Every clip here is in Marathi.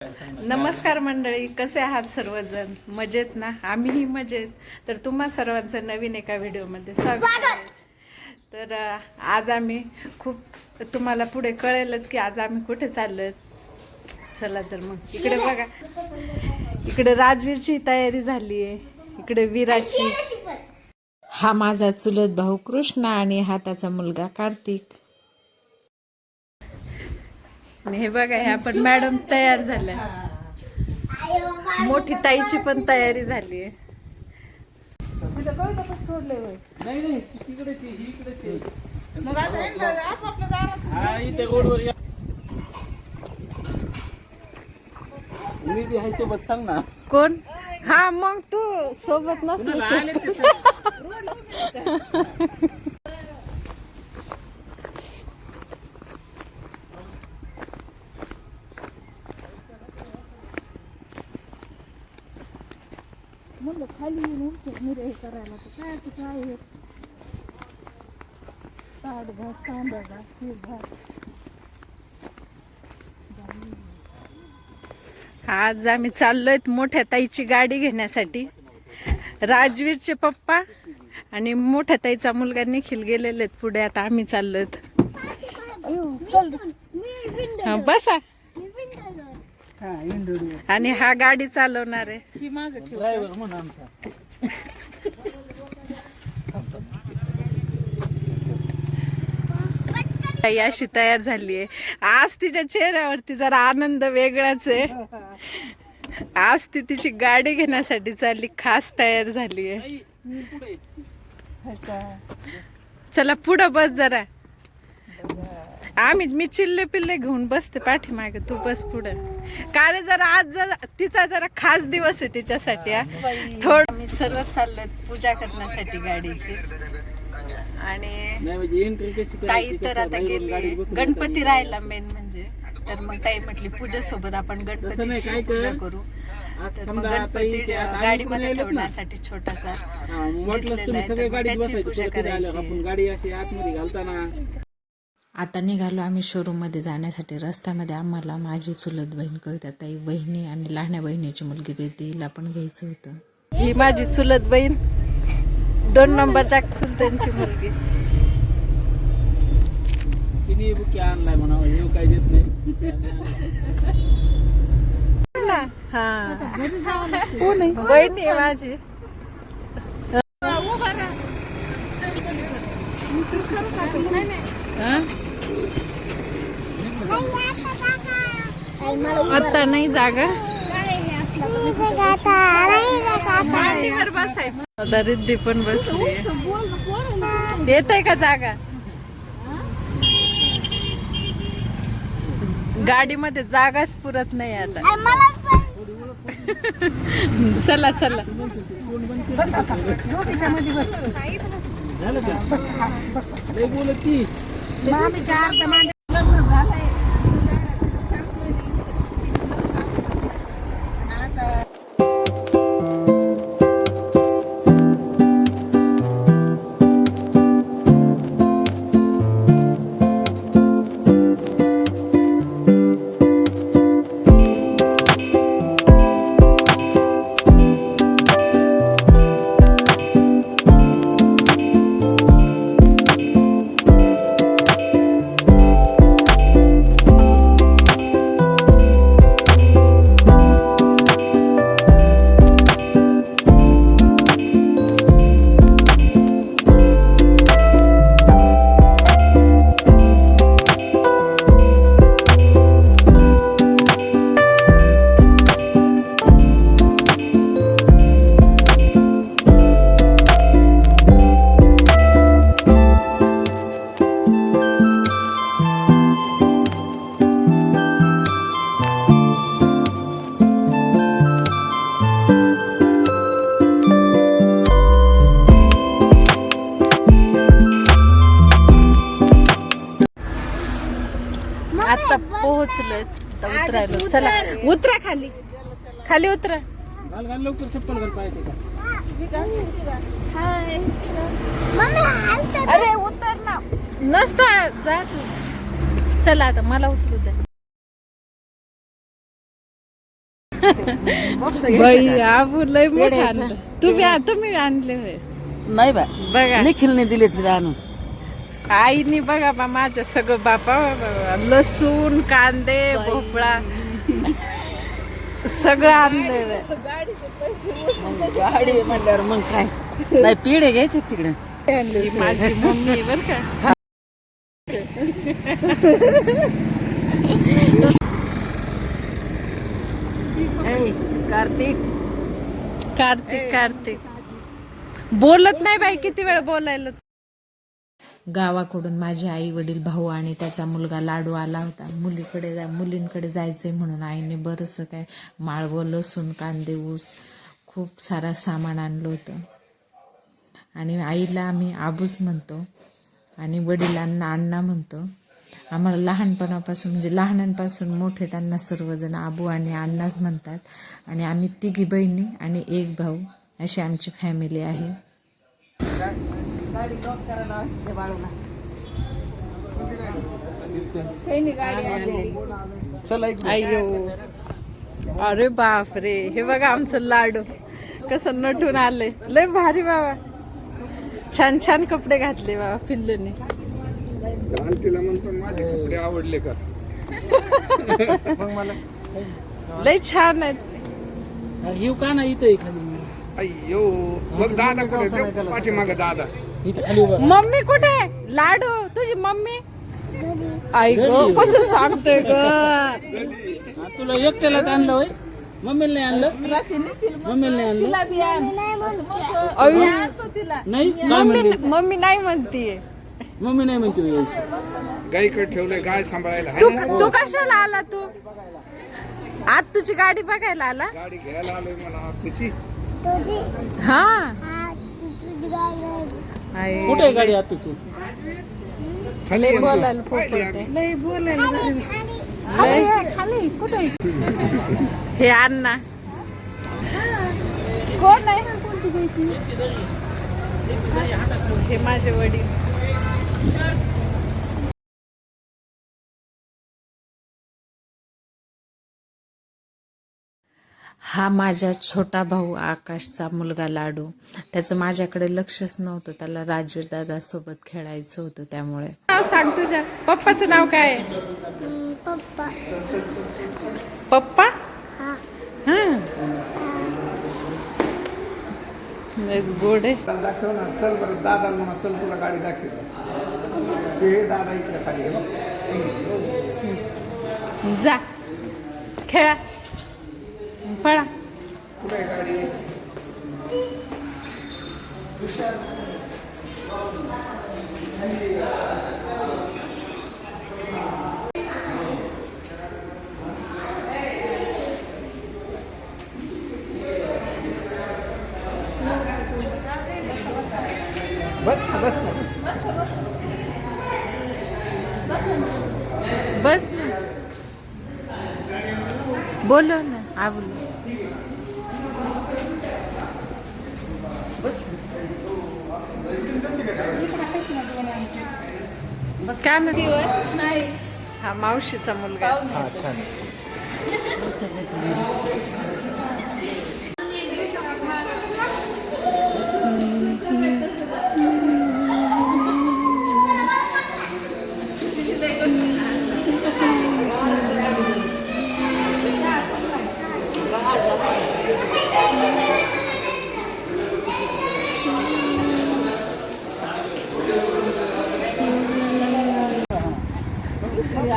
नमस्कार मंडळी, कसे आहात सर्वजण? मजेत ना? आम्हीही मजेत. तर तुम्हा सर्वांचं नवीन एका व्हिडिओमध्ये स्वागत आहे. तर आज आम्ही तुम्हाला पुढे कळेलच की आज आम्ही कुठे चाललोय. चला तर मग इकडे बघा, इकडे राजवीरची तयारी झाली आहे, इकडे वीराची. हा माझा चुलत भाऊ कृष्णा आणि हा त्याचा मुलगा कार्तिक. आणि हे बघा, ह्या पण मॅडम तयार झाल्या. मोठी ताईची पण तयारी झाली आहे. सोबत सांग ना कोण? हा मग तू सोबत नसलं. खाली हे करायला तर काय ताट घास, तांबा घास, आज आम्ही चाललोय मोठ्या ताईची गाडी घेण्यासाठी. राजवीरचे पप्पा आणि मोठ्या ताईचा मुलगा निखिल गेलेले आहेत पुढे. आता आम्ही चाललोय. बसा. आणि हा गाडी चालवणार आहे. ड्रायव्हर म्हणून आमचा. ताई अशी तयार झाली आहे. आज तिच्या चेहऱ्यावरती जरा आनंद वेगळाच आहे. आज ती तिची गाडी घेण्यासाठी चालली, खास तयार झाली आहे. चला पुढं बस जरा. मी चिल्ले पिल्ले घेऊन बसते पाठीमागे, तू बस पुढं. का रे, जरा आज तिचा जरा खास दिवस आहे तिच्यासाठी. थोडं मी सर्व चाललोय पूजा करण्यासाठी गाडीची. आणि ताई तर आता गेली, गणपती राहिला मेन म्हणजे. तर मग ताई म्हटली पूजेसोबत आपण गणपतीची पूजा करू. तर मग गणपती गाडीमध्ये ठेवण्यासाठी छोटासा त्याची पूजा करायची. आता निघालो आम्ही शोरूम मध्ये जाण्यासाठी. रस्त्यामध्ये आम्हाला माझी चुलत बहीण कविता ताई, बहिणी आणि लहान्या बहिणीची मुलगी रिद्धीला पण घ्यायचं होतं. ही माझी चुलत बहीण, 2 नंबरच्या चुलत्यांची मुलगी. तिने बुके आणलाय म्हणावं, हे काय देत नाही. हा बहिणी आहे माझी. आता नाही जागा, मांडीवर बसायचं. आता रिद्धी पण बसली. येत आहे का जागा? गाडीमध्ये जागाच पुरत नाही आता. चला चला. आता पोहोचलोय, उतरायलो. चला उतरा, खाली खाली उतरा. लवकर चप्पल घाल पाहिजे का? अरे उतर ना. नसता जा तू. चला आता मला उतरू दे. बाई आबू लय मोठं आणलं. तुम्ही आणले होय नाही बा बघा. निखिलने दिले तिथे आणून. आईनी बघा बा माझं सगळं बापा लसूण कांदे भोपळा सगळं आणलंय बाई. गाडी म्हणल्यावर मग काय नाही पिढे घ्यायचे तिकडे. ही माझी मम्मी बर का. कार्तिक कार्तिक बोलत नाही बाई किती वेळ बोलायला. गावाकडून माझे आई वडील भाऊ आणि त्याचा मुलगा लाडू आला होता. मुलींकडे जायचंय म्हणून आईने बरंचसं काय माळवं लसूण कांदे ऊस खूप सारा सामान आणलं होतं. आणि आईला आम्ही आबूस म्हणतो आणि वडिलांना अण्णा म्हणतो. आम्हाला लहानपणापासून म्हणजे लहानांपासून मोठे त्यांना सर्वजण आबू आणि अण्णाच म्हणतात. आणि आम्ही तिघी बहिणी आणि एक भाऊ अशी आमची फॅमिली आहे. अय्यो अरे बाप रे हे बघा आमचं लाडू कसं नटून आलंय. लय भारी बाबा छान छान कपडे घातले बाबा पिल्लूने. तिला म्हणतो माझे कपडे आवडले का मग मला लय छान आहेत. येऊ का ना इथं खाली. अय्यो मग दादा कुठे पाठीमागे दादा इथं खाली उभा. मम्मी कुठे लाडू तुझी मम्मी आई गो कसं सांगते ग. हा, तुला एकट्याला आणलं होय मम्मीला नाही आणलं. मम्मीला नाही आणलं नाही काय म्हणले. मम्मी नाही म्हणतीये. मम्मी नाही म्हणते होय यायची. गाईकडे ठेवलंय गाय सांभाळायला तू कशाला आला तू आज तुझी गाडी बघायला आला. गाडी घ्यायला आलोय मला तुझी हा कुठे आहे गाडी आतूची. खाली लय आहे ना. बोलायला पाहिली आम्ही. हे अण्णा कोण आहे. हे माझे वडील. हा माझा छोटा भाऊ आकाशचा मुलगा लाडू. त्याचं माझ्याकडे लक्षच नव्हतं. त्याला राजवीर दादासोबत खेळायचं होतं त्यामुळे. नाव सांग तुझ्या पप्पाचं नाव काय आहे. पप्पा हा लयच गोड आहे. चल दाखव ना चल बरं दादा म्हणा चल तुला गाडी दाखव. हे दादा इकडे खाली आहे बघ. जा खेळा पळा. कुठे आहे गाडी बस बस बस ना बोलो ना आबलो. काय म्हणते नाही. हा मावशीचा मुलगा.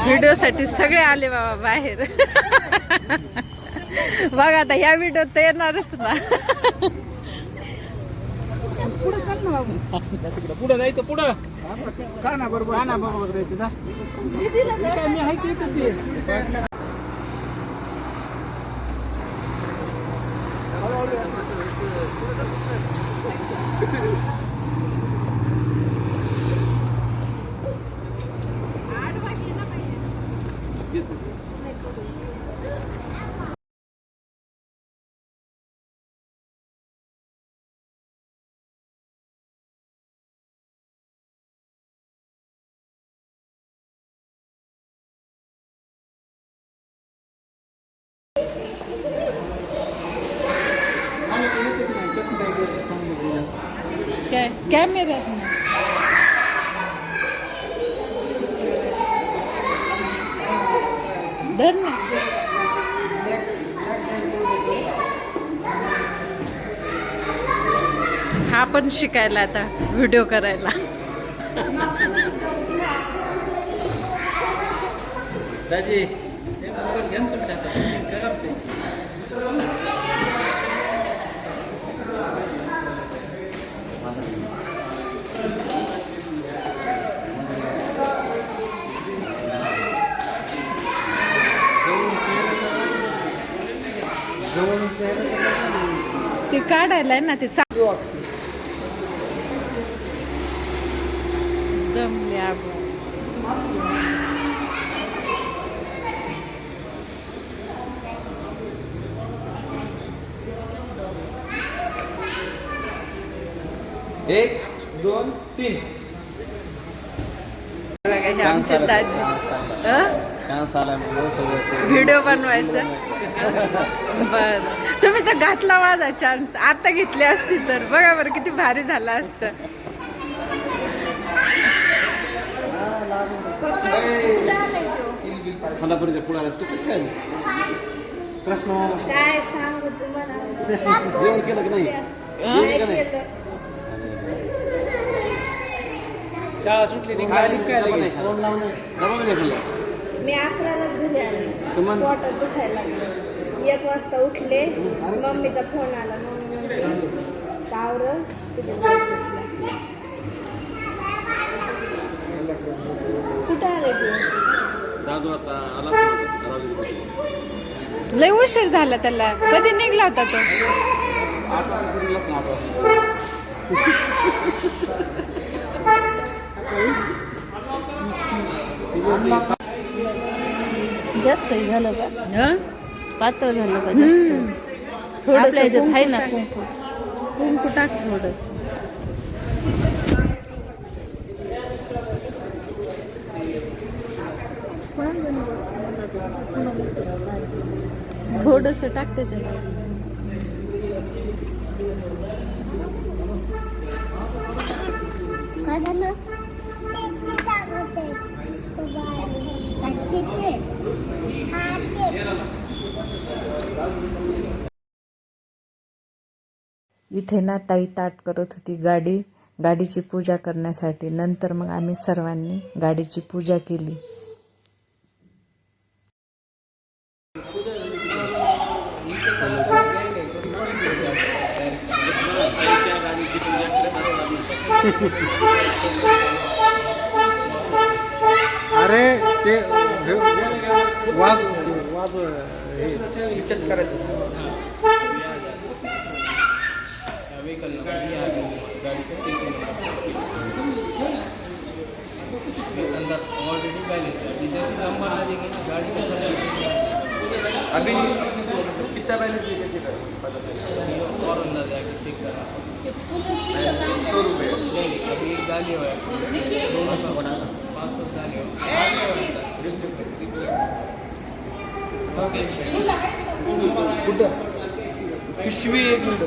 व्हिडिओसाठी सगळे आले बाबा बाहेर. बघा आता ह्या व्हिडिओ तर येणारच ना. पुढे जायचं पुढं का ना बरोबर का ना बरोबर जायचं जा. मी आहे की इथं ते. कॅमेऱ्यात धर ना. हा पण शिकायला आता व्हिडिओ करायला. दाजी ते काढायला आहे ना ते दमले आपण. एक दोन तीन. बघा हे आमचे दाजी व्हिडिओ बनवायचं. बर तुम्ही तर घातला माझा चान्स. आता घेतली असती तर बघा बरं किती भारी झाला असतं. सोलापूरच्या पुढाला तू कशी आहे? काय सांगू तुम्हाला जेवण केलं की नाही? जेवण केलं नाही? शाळा सुटली ती खाली काय डबा नाही खाल्ला. मी 11लाच घरी आले. तुम्हाला पोटात दुखायला लागलं. 1 वाजता उठले. मम्मीचा फोन आला. मम्मी म्हणते कावरं तिथे कुठं आले तू? दादू आता आला. लय उशीर झाला त्याला. कधी निघला होता तो? 8 वाजता निघालाच ना. 8 वाजता जास्त झालं का? हं? पातळ झालं का? जास्त थोडंसं आहे ना कुंकू कुंकू टाक थोडस. थोडस टाक त्याच्यात. काय झालं? इथे ना ताई ताट करत होती गाडीची पूजा करण्यासाठी. नंतर मग आम्ही सर्वांनी गाडीची पूजा केली. अरे ते वाज रिचार्ज करायचं. अंदर ऑलरेडी बैलेंस है. जैसे नंबर आ जाएगी ना गाड़ी का सब अभी कितना बैलेंस है कैसे करें और अंदर जाके चेक करना. 100 रुपये नहीं. अभी एक गाली हुआ है दोनों का बना 500 गाली हुआ. पिशवी 1 मिनट.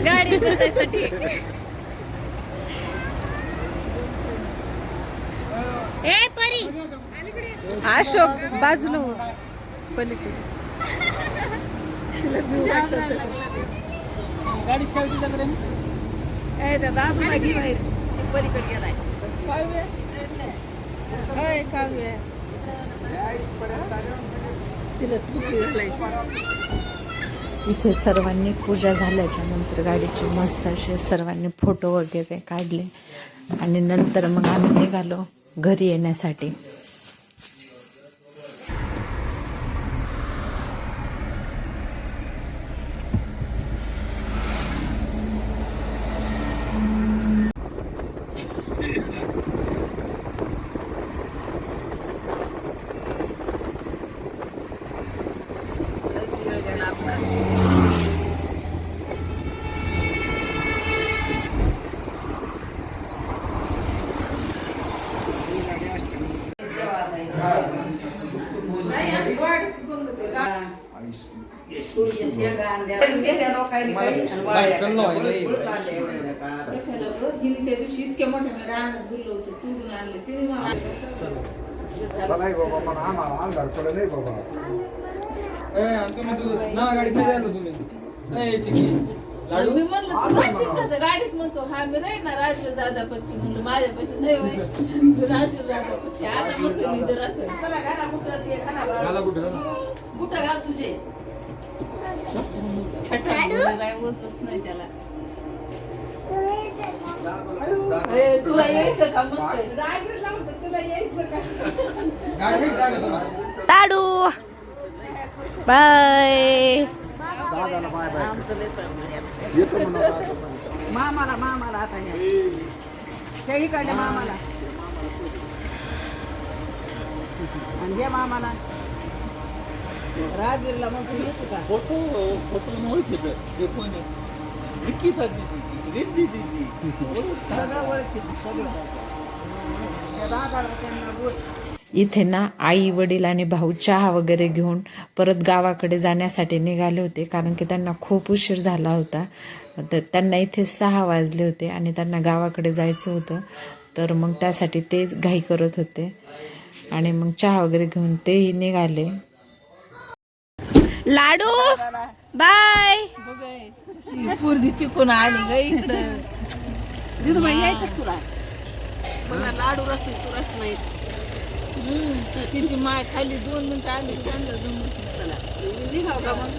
गाडी बसायसाठी ए परी अशोक बाजूला हो. पलीकडे गाडी चावी तुझ्याकडे दादा मागे बाहेर पलीकडे गेलाय तिला टोपी घालायची. इथे सर्वांनी पूजा झाल्याच्या नंतर गाडीचे मस्त असे सर्वांनी फोटो वगैरे काढले आणि नंतर मग आम्ही निघालो घरी येण्यासाठी. नाही बाबा मला आम्हाला अंधार पडे नाही बाबा. गाडीत नाही आलो तुम्ही लाडू मी म्हणलं तू नाशिक कसं गाडीत म्हणतो हा मी राहील ना राजूर दादापाशी म्हणलं माझ्यापाशी नाही होय मी राजूर दादापाशी आता म्हणतो मी जर मला कुठं कुठं घाल तुझे काय बसच नाही त्याला तुला यायचं का म्हणतोय राजूरला म्हणतो तुला यायचं का गाडी नाही जागा तुम्हाला लाडू बाय. दादाला बाय बाय आमचं लय चांगलं आहे. येतो म्हणा दादा. मामाला आता ह्या त्याही काढले मामाला आणि घ्या मामाला राजवीरला मग तू येतो का फोटो ओळखीत ते कोणी निकिता दिदी रिद्धी दिदी सगळं ओळखीत सगळं त्या दादाला त्यांना बोल. इथे ना आई वडील आणि भाऊ चहा वगैरे घेऊन परत गावाकडे जाण्यासाठी निघाले होते कारण की त्यांना खूप उशीर झाला होता. तर त्यांना इथे 6 वाजले होते आणि त्यांना गावाकडे जायचं होतं तर मग त्यासाठी ते घाई करत होते आणि मग चहा वगैरे घेऊन तेही निघाले. लाडू बाय. पूर्वी तिकून आली ग इकडं दिदूबाई यायचं तुला मला लाडू रस्ते तू रस्त नाहीस. तिची माय खाली 2 मिनिटं आली त्यांना जमत चला निघाव का मग